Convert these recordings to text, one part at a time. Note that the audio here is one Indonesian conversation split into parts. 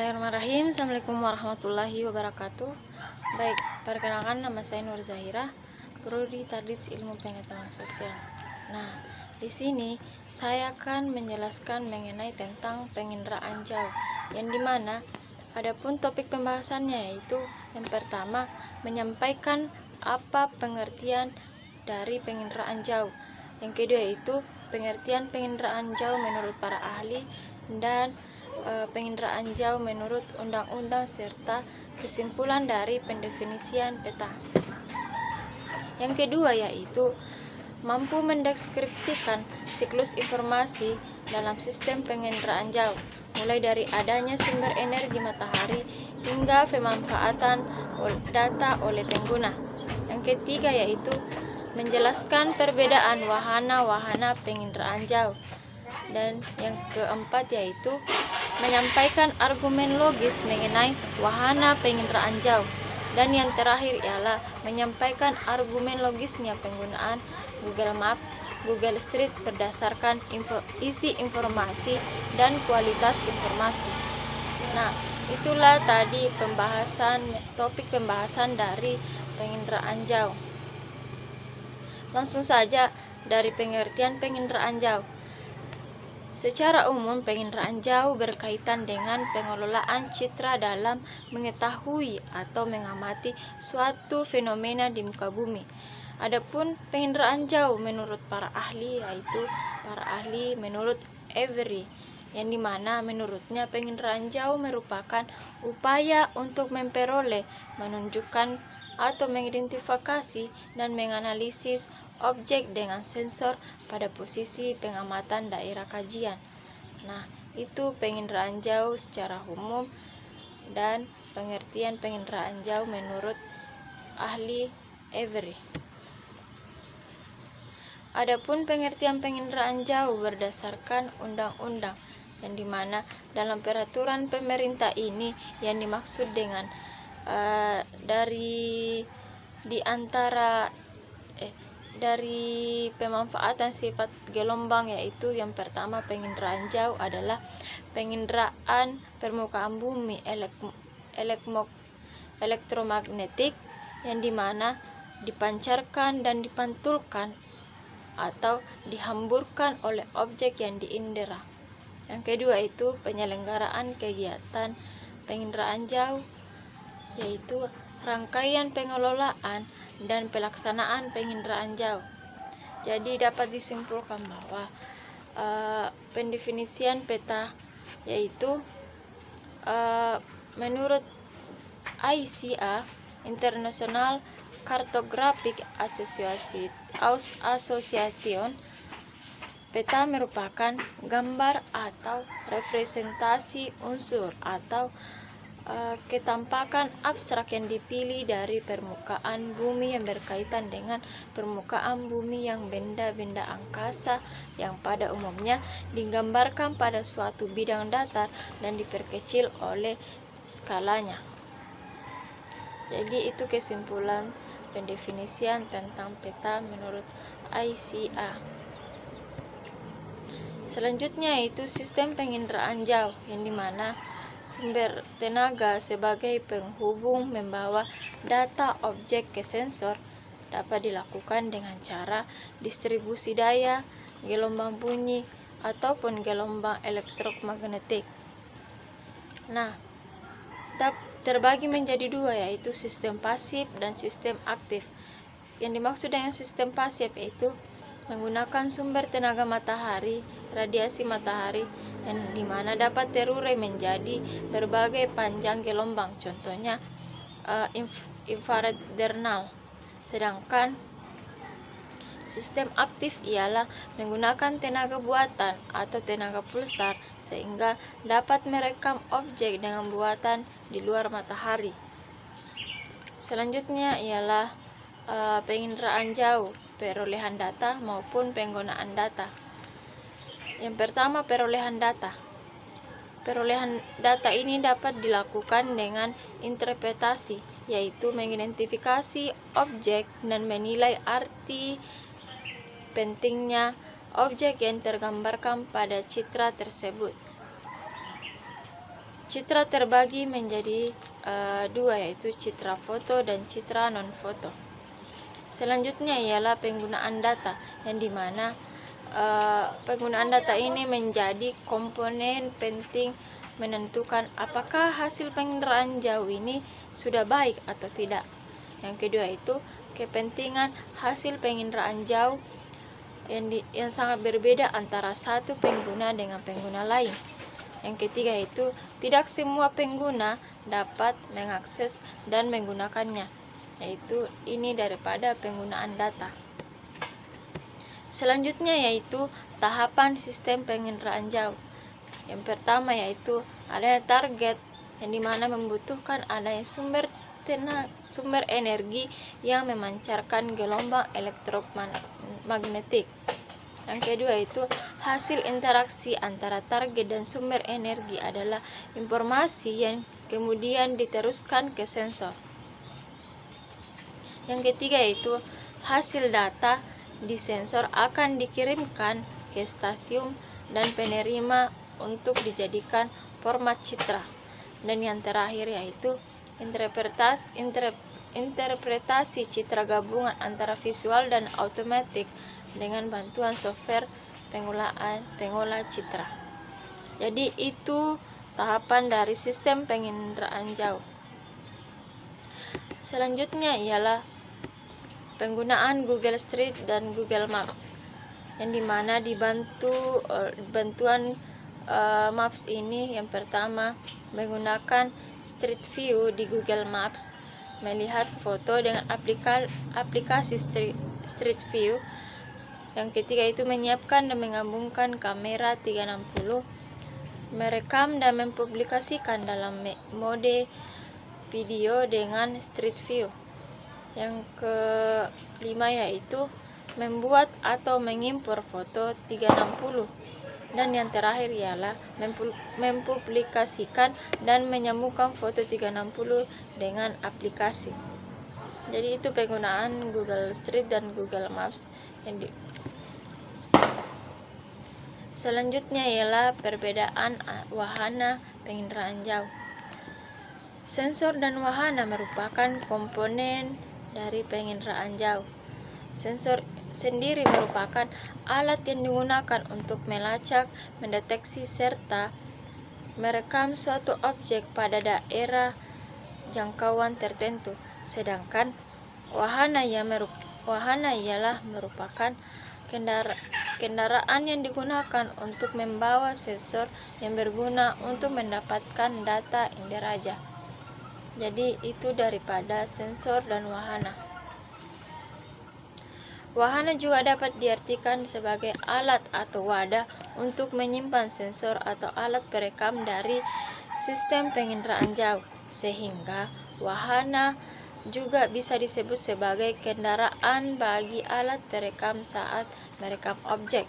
Bismillahirrahmanirrahim. Assalamualaikum warahmatullahi wabarakatuh. Baik, perkenalkan nama saya Nur Zahira, Prodi Tadlis Ilmu Pengetahuan Sosial. Nah, di sini saya akan menjelaskan mengenai tentang penginderaan jauh, yang dimana adapun topik pembahasannya yaitu yang pertama menyampaikan apa pengertian dari penginderaan jauh. Yang kedua yaitu pengertian penginderaan jauh menurut para ahli dan penginderaan jauh menurut undang-undang serta kesimpulan dari pendefinisian peta. Yang kedua yaitu mampu mendeskripsikan siklus informasi dalam sistem penginderaan jauh, mulai dari adanya sumber energi matahari hingga pemanfaatan data oleh pengguna. Yang ketiga yaitu menjelaskan perbedaan wahana-wahana penginderaan jauh. Dan yang keempat yaitu menyampaikan argumen logis mengenai wahana penginderaan jauh. Dan yang terakhir ialah menyampaikan argumen logisnya penggunaan Google Maps, Google Street berdasarkan isi informasi dan kualitas informasi. Nah, itulah tadi topik pembahasan dari penginderaan jauh. Langsung saja dari pengertian penginderaan jauh. Secara umum, penginderaan jauh berkaitan dengan pengelolaan citra dalam mengetahui atau mengamati suatu fenomena di muka bumi. Adapun penginderaan jauh menurut para ahli yaitu menurut Avery, yang dimana menurutnya penginderaan jauh merupakan upaya untuk memperoleh, menunjukkan atau mengidentifikasi dan menganalisis objek dengan sensor pada posisi pengamatan daerah kajian. Nah, itu penginderaan jauh secara umum dan pengertian penginderaan jauh menurut ahli Avery. Adapun pengertian penginderaan jauh berdasarkan undang-undang, yang dimana dalam peraturan pemerintah ini yang dimaksud dengan dari pemanfaatan sifat gelombang, yaitu yang pertama penginderaan jauh adalah penginderaan permukaan bumi elektromagnetik, yang dimana dipancarkan dan dipantulkan atau dihamburkan oleh objek yang diindera. Yang kedua itu penyelenggaraan kegiatan penginderaan jauh, yaitu rangkaian pengelolaan dan pelaksanaan penginderaan jauh. Jadi dapat disimpulkan bahwa pendefinisian peta yaitu menurut ICA International Cartographic Association, peta merupakan gambar atau representasi unsur atau ketampakan abstrak yang dipilih dari permukaan bumi yang berkaitan dengan permukaan bumi yang benda-benda angkasa yang pada umumnya digambarkan pada suatu bidang datar dan diperkecil oleh skalanya. Jadi itu kesimpulan pendefinisian tentang peta menurut ICA. Selanjutnya itu sistem penginderaan jauh, yang dimana sumber tenaga sebagai penghubung membawa data objek ke sensor dapat dilakukan dengan cara distribusi daya, gelombang bunyi, ataupun gelombang elektromagnetik. Nah, terbagi menjadi dua, yaitu sistem pasif dan sistem aktif. Yang dimaksud dengan sistem pasif yaitu menggunakan sumber tenaga matahari, radiasi matahari, yang dimana dapat terurai menjadi berbagai panjang gelombang, contohnya infrared diurnal. Sedangkan sistem aktif ialah menggunakan tenaga buatan atau tenaga pulsar sehingga dapat merekam objek dengan buatan di luar matahari. Selanjutnya ialah penginderaan jauh, perolehan data maupun penggunaan data. Yang pertama, perolehan data. Perolehan data ini dapat dilakukan dengan interpretasi, yaitu mengidentifikasi objek dan menilai arti pentingnya objek yang tergambarkan pada citra tersebut. Citra terbagi menjadi dua, yaitu citra foto dan citra non-foto. Selanjutnya ialah penggunaan data, yang dimana penggunaan data ini menjadi komponen penting menentukan apakah hasil penginderaan jauh ini sudah baik atau tidak. Yang kedua itu kepentingan hasil penginderaan jauh yang sangat berbeda antara satu pengguna dengan pengguna lain. Yang ketiga itu tidak semua pengguna dapat mengakses dan menggunakannya, yaitu ini daripada penggunaan data. Selanjutnya yaitu tahapan sistem penginderaan jauh. Yang pertama yaitu adanya target, yang dimana membutuhkan adanya sumber energi yang memancarkan gelombang elektromagnetik. Yang kedua itu hasil interaksi antara target dan sumber energi adalah informasi yang kemudian diteruskan ke sensor. Yang ketiga itu hasil data di sensor akan dikirimkan ke stasiun dan penerima untuk dijadikan format citra. Dan yang terakhir yaitu interpretasi citra gabungan antara visual dan otomatik dengan bantuan software pengolah citra. Jadi itu tahapan dari sistem penginderaan jauh. Selanjutnya ialah penggunaan Google Street dan Google Maps, yang dimana bantuan Maps ini yang pertama menggunakan Street View di Google Maps, melihat foto dengan aplikasi Street View. Yang ketiga itu menyiapkan dan menggabungkan kamera 360, merekam dan mempublikasikan dalam mode video dengan Street View. Yang kelima yaitu membuat atau mengimpor foto 360. Dan yang terakhir ialah mempublikasikan dan menyambungkan foto 360 dengan aplikasi. Jadi itu penggunaan Google Street dan Google Maps. Selanjutnya ialah perbedaan wahana penginderaan jauh. Sensor dan wahana merupakan komponen dari penginderaan jauh. Sensor sendiri merupakan alat yang digunakan untuk melacak, mendeteksi, serta merekam suatu objek pada daerah jangkauan tertentu. Sedangkan wahana ialah merupakan kendaraan yang digunakan untuk membawa sensor yang berguna untuk mendapatkan data inderaja. Jadi itu daripada sensor dan wahana. Wahana juga dapat diartikan sebagai alat atau wadah untuk menyimpan sensor atau alat perekam dari sistem penginderaan jauh, sehingga wahana juga bisa disebut sebagai kendaraan bagi alat perekam saat merekam objek.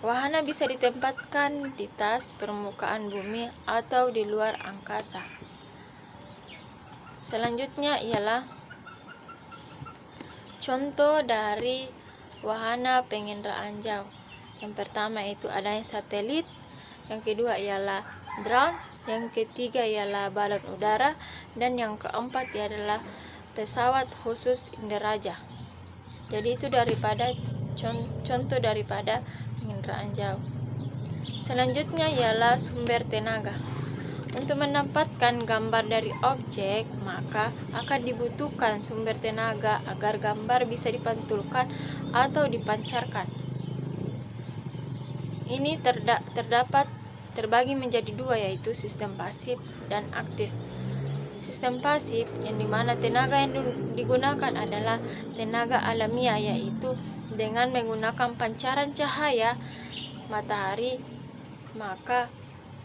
Wahana bisa ditempatkan di tas permukaan bumi atau di luar angkasa. Selanjutnya ialah contoh dari wahana penginderaan jauh. Yang pertama itu adanya satelit, yang kedua ialah drone, yang ketiga ialah balon udara, dan yang keempat adalah pesawat khusus inderaja. Jadi itu daripada contoh daripada penginderaan jauh. Selanjutnya ialah sumber tenaga. Untuk mendapatkan gambar dari objek, maka akan dibutuhkan sumber tenaga agar gambar bisa dipantulkan atau dipancarkan. Ini terbagi menjadi dua, yaitu sistem pasif dan aktif. Sistem pasif yang dimana tenaga yang digunakan adalah tenaga alamiah, yaitu dengan menggunakan pancaran cahaya matahari. Maka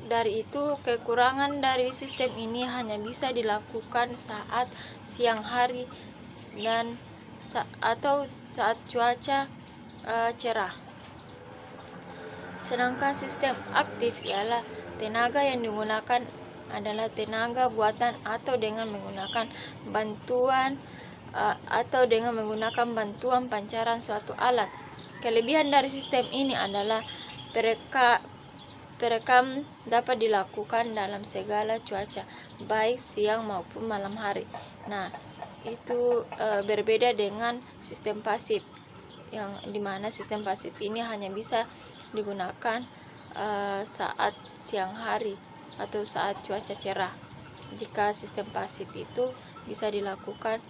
dari itu kekurangan dari sistem ini hanya bisa dilakukan saat siang hari dan atau saat cuaca cerah. Sedangkan sistem aktif ialah tenaga yang digunakan adalah tenaga buatan atau dengan menggunakan bantuan pancaran suatu alat. Kelebihan dari sistem ini adalah perekam dapat dilakukan dalam segala cuaca, baik siang maupun malam hari. Nah, itu berbeda dengan sistem pasif, yang dimana sistem pasif ini hanya bisa digunakan saat siang hari atau saat cuaca cerah. Jika sistem pasif itu bisa dilakukan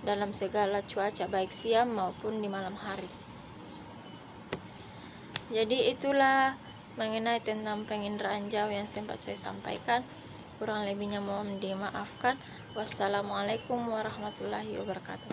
dalam segala cuaca, baik siang maupun di malam hari. Jadi itulah mengenai tentang penginderaan jauh yang sempat saya sampaikan. Kurang lebihnya mohon dimaafkan. Wassalamualaikum warahmatullahi wabarakatuh.